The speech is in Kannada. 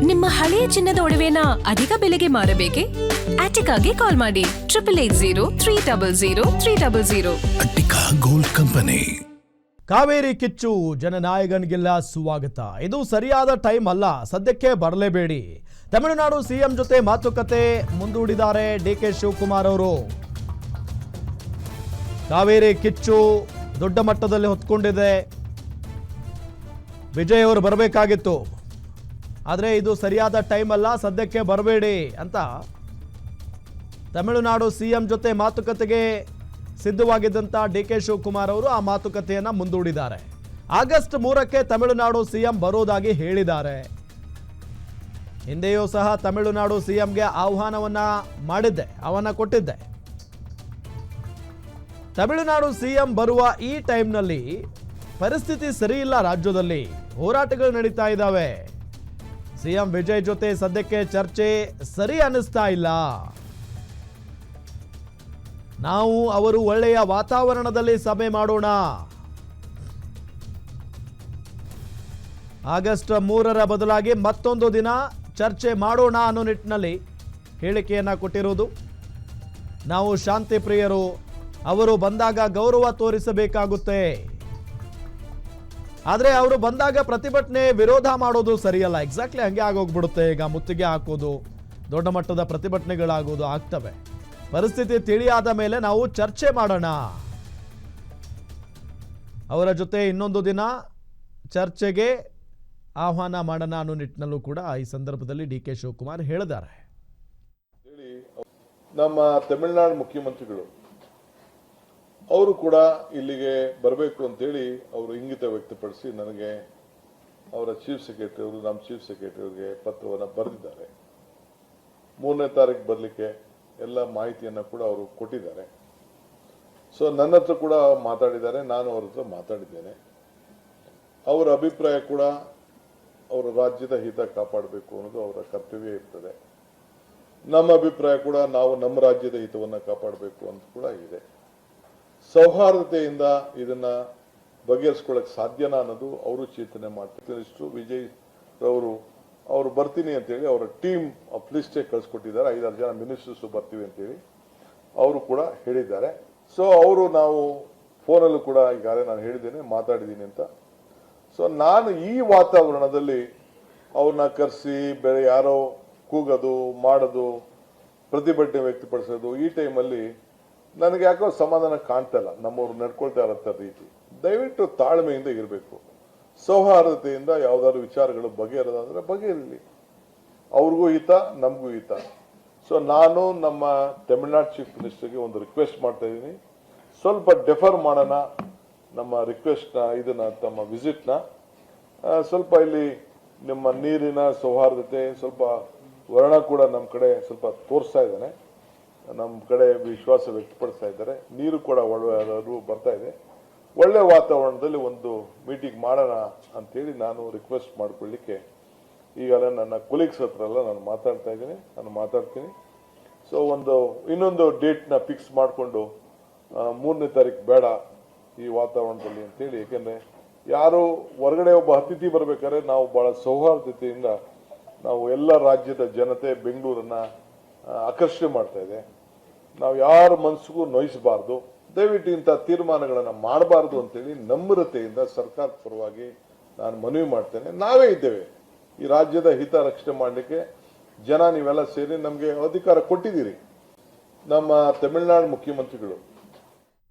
ನಿಮ್ಮ ಹಳೆಯ ಚಿನ್ನದ ಒಡವೆನ ಅಧಿಕ ಬೆಲೆಗೆ ಮಾರಬೇಕೆ? ಆಟಿಕಾಗೆ ಕಾಲ್ ಮಾಡಿ 8880 ಅಟ್ಟಿಕಾ ಗೋಲ್ಡ್ ಕಂಪನಿ. ಕಾವೇರಿ ಕಿಚ್ಚು ಜನನಾಯಕನಿಗೆಲ್ಲ ಸ್ವಾಗತ. ಇದು ಸರಿಯಾದ ಟೈಮ್ ಅಲ್ಲ, ಸದ್ಯಕ್ಕೆ ಬರಲೇಬೇಡಿ. ತಮಿಳುನಾಡು ಸಿಎಂ ಜೊತೆ ಮಾತುಕತೆ ಮುಂದೂಡಿದ್ದಾರೆ ಡಿಕೆ ಶಿವಕುಮಾರ್ ಅವರು. ಕಾವೇರಿ ಕಿಚ್ಚು ದೊಡ್ಡ ಮಟ್ಟದಲ್ಲಿ ಹೊತ್ಕೊಂಡಿದೆ. ವಿಜಯ್ ಅವರು ಬರಬೇಕಾಗಿತ್ತು, ಆದರೆ ಇದು ಸರಿಯಾದ ಟೈಮ್ ಅಲ್ಲ, ಸದ್ಯಕ್ಕೆ ಬರಬೇಡಿ ಅಂತ ತಮಿಳುನಾಡು ಸಿಎಂ ಜೊತೆ ಮಾತುಕತೆಗೆ ಸಿದ್ಧವಾಗಿದ್ದಂಥ ಡಿಕೆ ಶಿವಕುಮಾರ್ ಅವರು ಆ ಮಾತುಕತೆಯನ್ನು ಮುಂದೂಡಿದ್ದಾರೆ. ಆಗಸ್ಟ್ 3ಕ್ಕೆ ತಮಿಳುನಾಡು ಸಿಎಂ ಬರೋದಾಗಿ ಹೇಳಿದ್ದಾರೆ. ಹಿಂದೆಯೂ ಸಹ ತಮಿಳುನಾಡು ಸಿಎಂಗೆ ಆಹ್ವಾನ ಕೊಟ್ಟಿದ್ದೆ. ತಮಿಳುನಾಡು ಸಿಎಂ ಬರುವ ಈ ಟೈಮ್ನಲ್ಲಿ ಪರಿಸ್ಥಿತಿ ಸರಿ ಇಲ್ಲ, ರಾಜ್ಯದಲ್ಲಿ ಹೋರಾಟಗಳು ನಡೀತಾ ಇದ್ದಾವೆ. ಸಿಎಂ ವಿಜಯ್ ಜೊತೆ ಸದ್ಯಕ್ಕೆ ಚರ್ಚೆ ಸರಿ ಅನ್ನಿಸ್ತಾ ಇಲ್ಲ. ನಾವು ಅವರು ಒಳ್ಳೆಯ ವಾತಾವರಣದಲ್ಲಿ ಸಭೆ ಮಾಡೋಣ, ಆಗಸ್ಟ್ 3ರ ಬದಲಾಗಿ ಮತ್ತೊಂದು ದಿನ ಚರ್ಚೆ ಮಾಡೋಣ ಅನ್ನೋ ನಿಟ್ಟಿನಲ್ಲಿ ಹೇಳಿಕೆಯನ್ನ ಕೊಟ್ಟಿರುವುದು. ನಾವು ಶಾಂತಿ ಪ್ರಿಯರು, ಅವರು ಬಂದಾಗ ಗೌರವ ತೋರಿಸಬೇಕಾಗುತ್ತೆ, ಆದರೆ ಅವರು ಬಂದಾಗ ಪ್ರತಿಭಟನೆ ವಿರೋಧ ಮಾಡೋದು ಸರಿಯಲ್ಲ. ಎಕ್ಸಾಕ್ಟ್ಲಿ ಹಂಗೆ ಆಗೋಗ್ಬಿಡುತ್ತೆ. ಈಗ ಮುತ್ತಿಗೆ ಹಾಕೋದು, ದೊಡ್ಡ ಮಟ್ಟದ ಪ್ರತಿಭಟನೆಗಳಾಗೋದು ಆಗ್ತವೆ. ಪರಿಸ್ಥಿತಿ ತಿಳಿಯಾದ ಮೇಲೆ ನಾವು ಚರ್ಚೆ ಮಾಡೋಣ, ಅವರ ಜೊತೆ ಇನ್ನೊಂದು ದಿನ ಚರ್ಚೆಗೆ ಆಹ್ವಾನ ಮಾಡೋಣ ಅನ್ನೋ ನಿಟ್ಟಿನಲ್ಲೂ ಕೂಡ ಈ ಸಂದರ್ಭದಲ್ಲಿ ಡಿಕೆ ಶಿವಕುಮಾರ್ ಹೇಳಿದ್ದಾರೆ. ನಮ್ಮ ತಮಿಳುನಾಡು ಮುಖ್ಯಮಂತ್ರಿಗಳು ಅವರು ಕೂಡ ಇಲ್ಲಿಗೆ ಬರಬೇಕು ಅಂತೇಳಿ ಅವರು ಇಂಗಿತ ವ್ಯಕ್ತಪಡಿಸಿ ನನಗೆ ಅವರ ಚೀಫ್ ಸೆಕ್ರೆಟರಿ ಅವರು, ನಮ್ಮ ಚೀಫ್ ಸೆಕ್ರೆಟರಿ ಅವರಿಗೆ ಪತ್ರವನ್ನು ಬರೆದಿದ್ದಾರೆ. 3ನೇ ತಾರೀಕು ಬರಲಿಕ್ಕೆ ಎಲ್ಲ ಮಾಹಿತಿಯನ್ನು ಕೂಡ ಅವರು ಕೊಟ್ಟಿದ್ದಾರೆ. ಸೊ ನನ್ನ ಹತ್ರ ಕೂಡ ಮಾತಾಡಿದ್ದಾರೆ, ನಾನು ಅವ್ರ ಹತ್ರ ಮಾತಾಡಿದ್ದೇನೆ. ಅವರ ಅಭಿಪ್ರಾಯ ಕೂಡ ಅವರ ರಾಜ್ಯದ ಹಿತ ಕಾಪಾಡಬೇಕು ಅನ್ನೋದು ಅವರ ಕರ್ತವ್ಯ ಇರ್ತದೆ. ನಮ್ಮ ಅಭಿಪ್ರಾಯ ಕೂಡ ನಾವು ನಮ್ಮ ರಾಜ್ಯದ ಹಿತವನ್ನು ಕಾಪಾಡಬೇಕು ಅಂತ ಕೂಡ ಇದೆ. ಸೌಹಾರ್ದತೆಯಿಂದ ಇದನ್ನ ಬಗೆಹರಿಸ್ಕೊಳ್ಳಕ್ಕೆ ಸಾಧ್ಯನಾ ಅನ್ನೋದು ಅವರು ಚಿಂತನೆ ಮಾಡ್ತಾರೆ. ಇಷ್ಟು ವಿಜಯ್ ಅವರು ಬರ್ತೀನಿ ಅಂತೇಳಿ ಅವರ ಟೀಮ್ ಆಫ್ ಲಿಸ್ಟೇ ಕಳಿಸ್ಕೊಟ್ಟಿದ್ದಾರೆ. 5-6 ಜನ ಮಿನಿಸ್ಟರ್ಸ್ ಬರ್ತೀವಿ ಅಂತೇಳಿ ಅವರು ಕೂಡ ಹೇಳಿದ್ದಾರೆ. ಸೊ ಅವರು ನಾವು ಫೋನಲ್ಲೂ ಕೂಡ ಈಗಾಗಲೇ ನಾನು ಹೇಳಿದ್ದೇನೆ, ಮಾತಾಡಿದ್ದೀನಿ ಅಂತ. ಸೊ ನಾನು ಈ ವಾತಾವರಣದಲ್ಲಿ ಅವ್ರನ್ನ ಕರೆಸಿ ಬೇರೆ ಯಾರೋ ಕೂಗೋದು ಮಾಡೋದು, ಪ್ರತಿಭಟನೆ ವ್ಯಕ್ತಪಡಿಸೋದು, ಈ ಟೈಮಲ್ಲಿ ನನಗೆ ಯಾಕೋ ಸಮಾಧಾನ ಕಾಣ್ತಾ ಇಲ್ಲ. ನಮ್ಮವ್ರು ನಡ್ಕೊಳ್ತಾ ಇರೋಂಥ ರೀತಿ ದಯವಿಟ್ಟು ತಾಳ್ಮೆಯಿಂದ ಇರಬೇಕು. ಸೌಹಾರ್ದತೆಯಿಂದ ಯಾವ್ದಾದ್ರು ವಿಚಾರಗಳು ಬಗೆಹರೋದಾದ್ರೆ ಬಗೆಹರಲಿ, ಅವ್ರಿಗೂ ಹಿತ, ನಮಗೂ ಹಿತ. ಸೊ ನಾನು ನಮ್ಮ ತಮಿಳುನಾಡು ಚೀಫ್ ಮಿನಿಸ್ಟರ್ಗೆ ಒಂದು ರಿಕ್ವೆಸ್ಟ್ ಮಾಡ್ತಾ ಇದ್ದೀನಿ, ಸ್ವಲ್ಪ ಡೆಫರ್ ಮಾಡೋಣ ನಮ್ಮ ರಿಕ್ವೆಸ್ಟ್ನ, ಇದನ್ನ ತಮ್ಮ ವಿಸಿಟ್ನ. ಸ್ವಲ್ಪ ಇಲ್ಲಿ ನಿಮ್ಮ ನೀರಿನ ಸೌಹಾರ್ದತೆ ಸ್ವಲ್ಪ ವರ್ಣ ಕೂಡ ನಮ್ಮ ಕಡೆ ಸ್ವಲ್ಪ ತೋರಿಸ್ತಾ ಇದ್ದಾನೆ, ನಮ್ಮ ಕಡೆ ವಿಶ್ವಾಸ ವ್ಯಕ್ತಪಡಿಸ್ತಾ ಇದ್ದಾರೆ. ನೀರು ಕೂಡ ಒಳ್ಳೆಯವರು ಬರ್ತಾ ಇದೆ. ಒಳ್ಳೆ ವಾತಾವರಣದಲ್ಲಿ ಒಂದು ಮೀಟಿಂಗ್ ಮಾಡೋಣ ಅಂತೇಳಿ ನಾನು ರಿಕ್ವೆಸ್ಟ್ ಮಾಡ್ಕೊಳ್ಳಿಕ್ಕೆ ಈಗಲೇ ನನ್ನ ಕೊಲೀಗ್ಸ್ ಹತ್ರ ಎಲ್ಲ ನಾನು ಮಾತಾಡ್ತಾ ಇದ್ದೀನಿ, ನಾನು ಮಾತಾಡ್ತೀನಿ. ಸೊ ಇನ್ನೊಂದು ಡೇಟ್ನ ಫಿಕ್ಸ್ ಮಾಡಿಕೊಂಡು 3ನೇ ತಾರೀಕು ಬೇಡ ಈ ವಾತಾವರಣದಲ್ಲಿ ಅಂತೇಳಿ. ಯಾಕೆಂದರೆ ಯಾರು ಹೊರಗಡೆ ಒಬ್ಬ ಅತಿಥಿ ಬರಬೇಕಾದ್ರೆ ನಾವು ಭಾಳ ಸೌಹಾರ್ದತೆಯಿಂದ ನಾವು ಎಲ್ಲ ರಾಜ್ಯದ ಜನತೆ ಬೆಂಗಳೂರನ್ನ ಆಕರ್ಷಣೆ ಮಾಡ್ತಾ ಇದೆ. ನಾವು ಯಾರ ಮನಸ್ಸಿಗೂ ನೋಯಿಸಬಾರ್ದು, ದಯವಿಟ್ಟು ಇಂಥ ತೀರ್ಮಾನಗಳನ್ನು ಮಾಡಬಾರ್ದು ಅಂತೇಳಿ ನಮ್ರತೆಯಿಂದ ಸರ್ಕಾರದ ಪರವಾಗಿ ನಾನು ಮನವಿ ಮಾಡ್ತೇನೆ. ನಾವೇ ಇದ್ದೇವೆ ಈ ರಾಜ್ಯದ ಹಿತ ರಕ್ಷಣೆ ಮಾಡಲಿಕ್ಕೆ. ಜನ ನೀವೆಲ್ಲ ಸೇರಿ ನಮಗೆ ಅಧಿಕಾರ ಕೊಟ್ಟಿದ್ದೀರಿ. ನಮ್ಮ ತಮಿಳುನಾಡು ಮುಖ್ಯಮಂತ್ರಿಗಳು